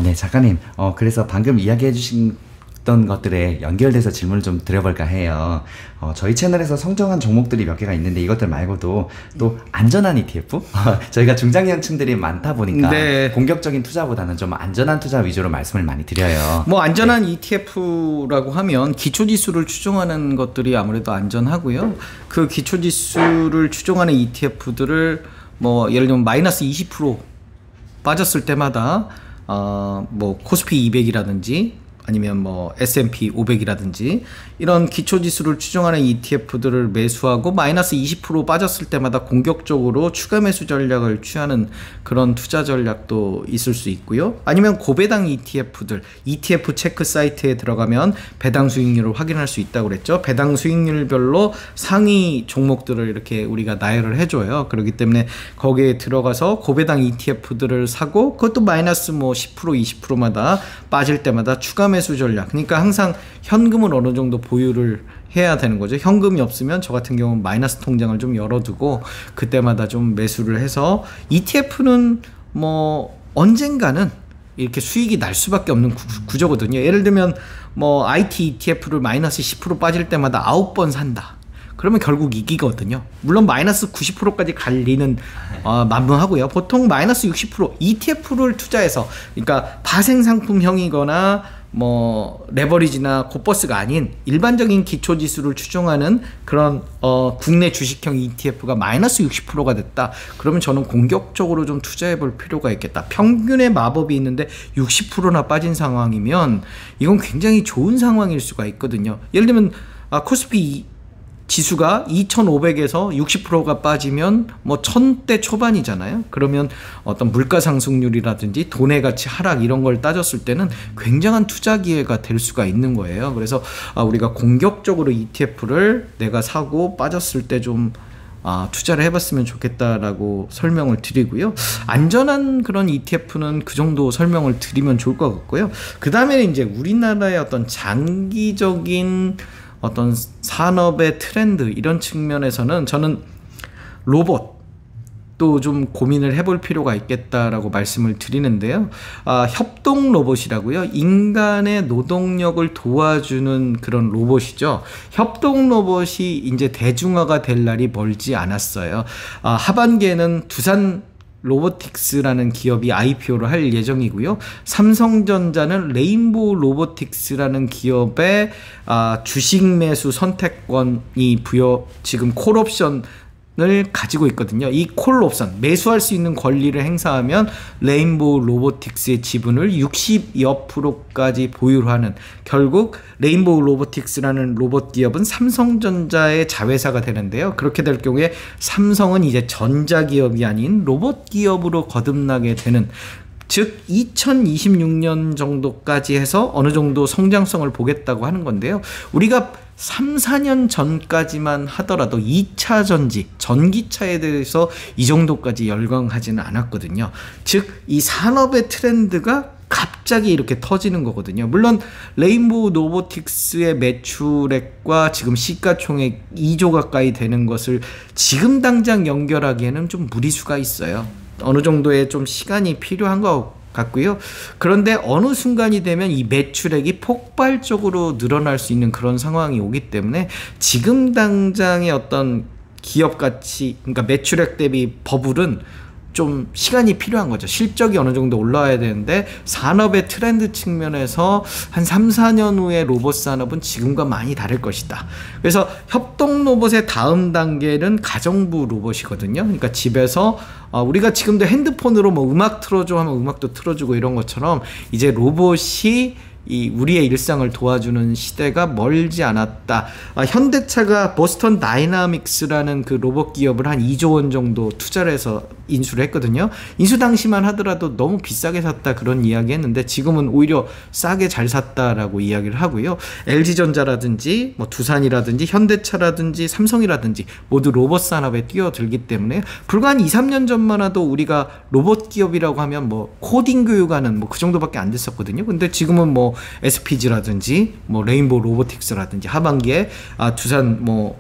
네, 작가님. 그래서 방금 이야기해 주신 것들에 연결돼서 질문을 좀 드려볼까 해요. 저희 채널에서 성장한 종목들이 몇 개가 있는데 이것들 말고도 또 안전한 ETF? 저희가 중장년층들이 많다 보니까 네. 공격적인 투자보다는 좀 안전한 투자 위주로 말씀을 많이 드려요. 뭐 안전한 ETF라고 하면 기초지수를 추종하는 것들이 아무래도 안전하고요. 그 기초지수를 추종하는 ETF들을 뭐 예를 들면 마이너스 20% 빠졌을 때마다 뭐 코스피 200이라든지 아니면 뭐 S&P 500이라든지 이런 기초지수를 추종하는 ETF들을 매수하고 마이너스 20% 빠졌을 때마다 공격적으로 추가 매수 전략을 취하는 그런 투자 전략도 있을 수 있고요. 아니면 고배당 ETF들, ETF 체크 사이트에 들어가면 배당 수익률을 확인할 수 있다고 그랬죠. 배당 수익률별로 상위 종목들을 이렇게 우리가 나열을 해줘요. 그렇기 때문에 거기에 들어가서 고배당 ETF들을 사고 그것도 마이너스 뭐 10% 20%마다 빠질 때마다 추가 매수 전략. 그러니까 항상 현금을 어느 정도 보유를 해야 되는 거죠. 현금이 없으면 저 같은 경우는 마이너스 통장을 좀 열어두고 그때마다 좀 매수를 해서 ETF는 뭐 언젠가는 이렇게 수익이 날 수밖에 없는 구조거든요. 예를 들면 뭐 IT ETF를 마이너스 10% 빠질 때마다 9번 산다. 그러면 결국 이기거든요. 물론 마이너스 90%까지 갈 리는 만무하고요. 보통 마이너스 60% ETF를 투자해서, 그러니까 파생상품형이거나 뭐 레버리지나 코버스가 아닌 일반적인 기초지수를 추종하는 그런 국내 주식형 ETF가 마이너스 60%가 됐다. 그러면 저는 공격적으로 좀 투자해 볼 필요가 있겠다. 평균의 마법이 있는데 60%나 빠진 상황이면 이건 굉장히 좋은 상황일 수가 있거든요. 예를 들면 코스피 지수가 2500에서 60%가 빠지면 뭐 1000대 초반이잖아요. 그러면 어떤 물가 상승률이라든지 돈의 가치 하락 이런 걸 따졌을 때는 굉장한 투자 기회가 될 수가 있는 거예요. 그래서 우리가 공격적으로 ETF를 내가 사고 빠졌을 때 좀 투자를 해봤으면 좋겠다라고 설명을 드리고요. 안전한 그런 ETF는 그 정도 설명을 드리면 좋을 것 같고요. 그 다음에는 이제 우리나라의 어떤 장기적인 어떤 산업의 트렌드 이런 측면에서는 저는 로봇도 좀 고민을 해볼 필요가 있겠다라고 말씀을 드리는데요. 협동 로봇이라고요. 인간의 노동력을 도와주는 그런 로봇이죠. 협동 로봇이 이제 대중화가 될 날이 멀지 않았어요. 하반기에는 두산 로보틱스라는 기업이 IPO를 할 예정이고요. 삼성전자는 레인보우 로보틱스라는 기업의 주식 매수 선택권이 지금 콜옵션을 가지고 있거든요. 이 콜옵션, 매수할 수 있는 권리를 행사하면 레인보우 로보틱스의 지분을 60여 %까지 보유를 하는, 결국 레인보우 로보틱스라는 로봇 기업은 삼성전자의 자회사가 되는데요. 그렇게 될 경우에 삼성은 이제 전자기업이 아닌 로봇 기업으로 거듭나게 되는, 즉 2026년 정도까지 해서 어느 정도 성장성을 보겠다고 하는 건데요. 우리가 3, 4년 전까지만 하더라도 2차 전지, 전기차에 대해서 이 정도까지 열광하지는 않았거든요. 즉 이 산업의 트렌드가 갑자기 이렇게 터지는 거거든요. 물론 레인보우 로보틱스의 매출액과 지금 시가총액 2조 가까이 되는 것을 지금 당장 연결하기에는 좀 무리수가 있어요. 어느 정도의 좀 시간이 필요한 것 같고요. 그런데 어느 순간이 되면 이 매출액이 폭발적으로 늘어날 수 있는 그런 상황이 오기 때문에 지금 당장의 어떤 기업 가치, 그러니까 매출액 대비 버블은 좀 시간이 필요한 거죠. 실적이 어느 정도 올라와야 되는데 산업의 트렌드 측면에서 한 3, 4년 후에 로봇 산업은 지금과 많이 다를 것이다. 그래서 협동 로봇의 다음 단계는 가정부 로봇이거든요. 그러니까 집에서 우리가 지금도 핸드폰으로 뭐 음악 틀어줘 하면 음악도 틀어주고 이런 것처럼 이제 로봇이 우리의 일상을 도와주는 시대가 멀지 않았다. 현대차가 보스턴 다이나믹스라는 그 로봇 기업을 한 2조 원 정도 투자를 해서 인수를 했거든요. 인수 당시만 하더라도 너무 비싸게 샀다 그런 이야기 했는데 지금은 오히려 싸게 잘 샀다라고 이야기를 하고요. LG전자라든지 뭐 두산이라든지 현대차라든지 삼성이라든지 모두 로봇 산업에 뛰어들기 때문에 불과 한 2, 3년 전만 해도 우리가 로봇 기업이라고 하면 뭐 코딩 교육하는 뭐 그 정도밖에 안 됐었거든요. 근데 지금은 뭐 SPG라든지 뭐 레인보우 로보틱스라든지 하반기에 두산 뭐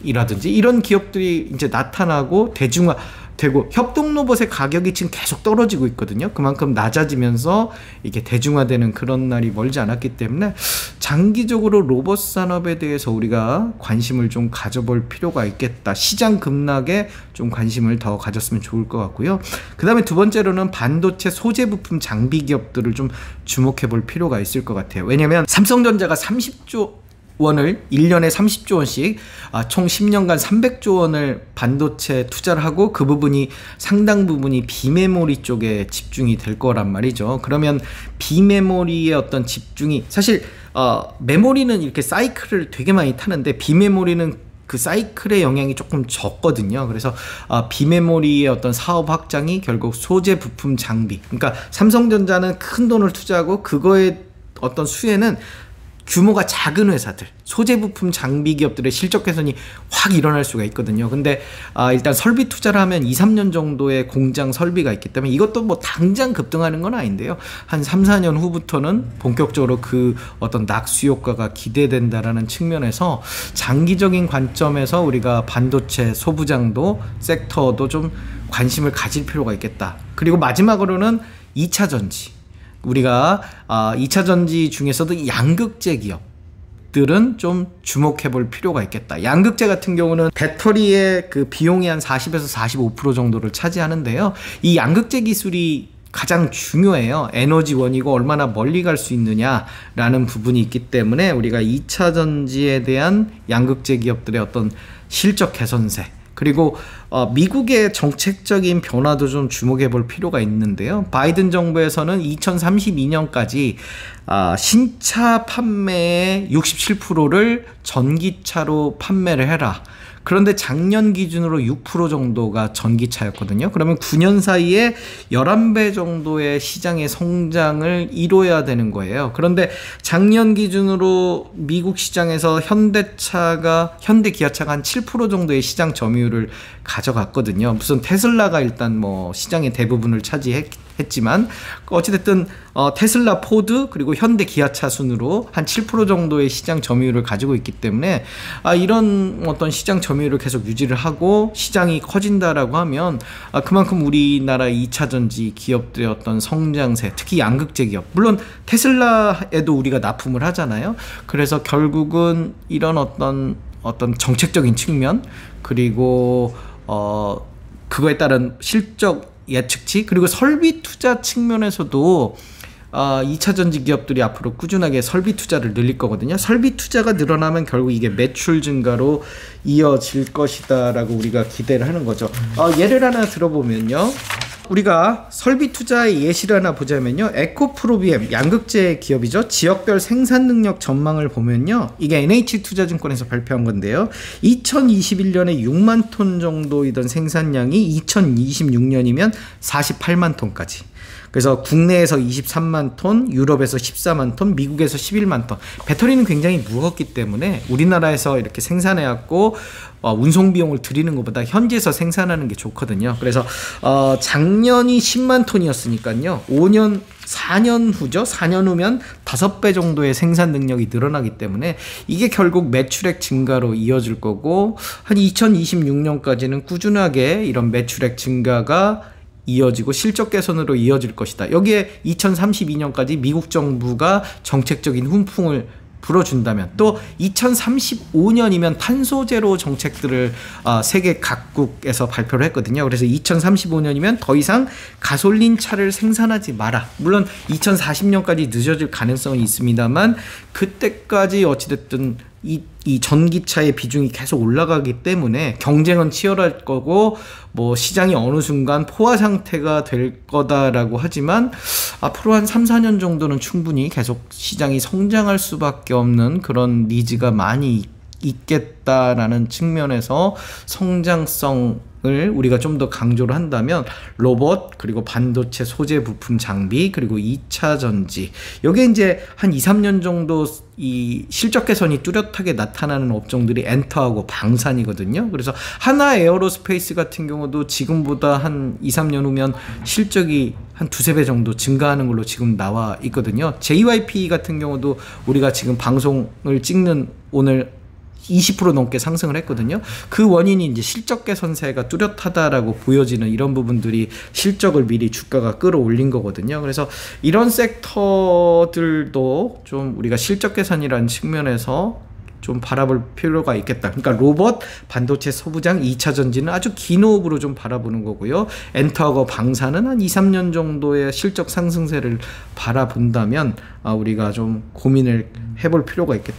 이라든지 이런 기업들이 이제 나타나고 대중화, 되고 협동 로봇의 가격이 지금 계속 떨어지고 있거든요. 그만큼 낮아지면서 이게 대중화되는 그런 날이 멀지 않았기 때문에 장기적으로 로봇 산업에 대해서 우리가 관심을 좀 가져볼 필요가 있겠다. 시장 급락에 좀 관심을 더 가졌으면 좋을 것 같고요. 그 다음에 두 번째로는 반도체 소재 부품 장비 기업들을 좀 주목해 볼 필요가 있을 것 같아요. 왜냐면 삼성전자가 30조 원을 1년에 30조 원씩 총 10년간 300조 원을 반도체 투자를 하고 그 부분이 상당 부분이 비메모리 쪽에 집중이 될 거란 말이죠. 그러면 비메모리의 어떤 집중이 사실 메모리는 이렇게 사이클을 되게 많이 타는데 비메모리는 그 사이클의 영향이 조금 적거든요. 그래서 비메모리의 어떤 사업 확장이 결국 소재 부품 장비, 그러니까 삼성전자는 큰 돈을 투자하고 그거의 어떤 수혜는 규모가 작은 회사들, 소재 부품 장비 기업들의 실적 개선이 확 일어날 수가 있거든요. 근데 일단 설비 투자를 하면 2, 3년 정도의 공장 설비가 있기 때문에 이것도 뭐 당장 급등하는 건 아닌데요. 한 3, 4년 후부터는 본격적으로 그 어떤 낙수 효과가 기대된다라는 측면에서 장기적인 관점에서 우리가 반도체 소부장도 섹터도 좀 관심을 가질 필요가 있겠다. 그리고 마지막으로는 2차 전지. 우리가 2차 전지 중에서도 양극재 기업들은 좀 주목해 볼 필요가 있겠다. 양극재 같은 경우는 배터리의 그 비용이 한 40에서 45% 정도를 차지하는데요. 이 양극재 기술이 가장 중요해요. 에너지원이고 얼마나 멀리 갈 수 있느냐라는 부분이 있기 때문에 우리가 2차 전지에 대한 양극재 기업들의 어떤 실적 개선세, 그리고 미국의 정책적인 변화도 좀 주목해 볼 필요가 있는데요. 바이든 정부에서는 2032년까지 신차 판매의 67%를 전기차로 판매를 해라. 그런데 작년 기준으로 6% 정도가 전기차였거든요. 그러면 9년 사이에 11배 정도의 시장의 성장을 이뤄야 되는 거예요. 그런데 작년 기준으로 미국 시장에서 현대 기아차가 한 7% 정도의 시장 점유율을 가져갔거든요. 무슨 테슬라가 일단 뭐 시장의 대부분을 차지했지만 어찌됐든 테슬라, 포드 그리고 현대 기아차 순으로 한 7% 정도의 시장 점유율을 가지고 있기 때문에 이런 어떤 시장 점유율을 계속 유지를 하고 시장이 커진다라고 하면 그만큼 우리나라 2차 전지 기업들의 어떤 성장세, 특히 양극재 기업, 물론 테슬라에도 우리가 납품을 하잖아요. 그래서 결국은 이런 어떤 정책적인 측면, 그리고 그거에 따른 실적 예측치, 그리고 설비 투자 측면에서도 2차 전지 기업들이 앞으로 꾸준하게 설비 투자를 늘릴 거거든요. 설비 투자가 늘어나면 결국 이게 매출 증가로 이어질 것이다 라고 우리가 기대를 하는 거죠. 예를 하나 들어보면요, 우리가 설비 투자의 예시를 하나 보자면요, 에코프로비엠, 양극재 기업이죠. 지역별 생산 능력 전망을 보면요, 이게 NH투자증권에서 발표한 건데요, 2021년에 6만 톤 정도이던 생산량이 2026년이면 48만 톤까지. 그래서 국내에서 23만 톤, 유럽에서 14만 톤, 미국에서 11만 톤. 배터리는 굉장히 무겁기 때문에 우리나라에서 이렇게 생산해갖고 운송 비용을 들이는 것보다 현지에서 생산하는 게 좋거든요. 그래서 작년이 10만 톤이었으니까요, 4년 후죠. 4년 후면 5배 정도의 생산 능력이 늘어나기 때문에 이게 결국 매출액 증가로 이어질 거고, 한 2026년까지는 꾸준하게 이런 매출액 증가가 이어지고 실적 개선으로 이어질 것이다. 여기에 2032년까지 미국 정부가 정책적인 훈풍을 불어준다면, 또 2035년이면 탄소제로 정책들을 세계 각국에서 발표를 했거든요. 그래서 2035년이면 더 이상 가솔린 차를 생산하지 마라. 물론 2040년까지 늦어질 가능성은 있습니다만 그때까지 어찌됐든 이 전기차의 비중이 계속 올라가기 때문에 경쟁은 치열할 거고, 뭐 시장이 어느 순간 포화 상태가 될 거다라고 하지만 앞으로 한 3, 4년 정도는 충분히 계속 시장이 성장할 수밖에 없는 그런 니즈가 많이 있겠다라는 측면에서 성장성을 우리가 좀 더 강조를 한다면 로봇, 그리고 반도체 소재 부품 장비, 그리고 2차 전지, 여기에 이제 한 2, 3년 정도 이 실적 개선이 뚜렷하게 나타나는 업종들이 엔터하고 방산이거든요. 그래서 하나 에어로스페이스 같은 경우도 지금보다 한 2, 3년 후면 실적이 한 2, 3배 정도 증가하는 걸로 지금 나와 있거든요. JYP 같은 경우도 우리가 지금 방송을 찍는 오늘 20% 넘게 상승을 했거든요. 그 원인이 이제 실적 개선세가 뚜렷하다라고 보여지는 이런 부분들이 실적을 미리 주가가 끌어올린 거거든요. 그래서 이런 섹터들도 좀 우리가 실적 개선이라는 측면에서 좀 바라볼 필요가 있겠다. 그러니까 로봇, 반도체, 소부장, 2차 전지는 아주 긴 호흡으로 좀 바라보는 거고요. 엔터하고 방사는 한 2, 3년 정도의 실적 상승세를 바라본다면 우리가 좀 고민을 해볼 필요가 있겠다.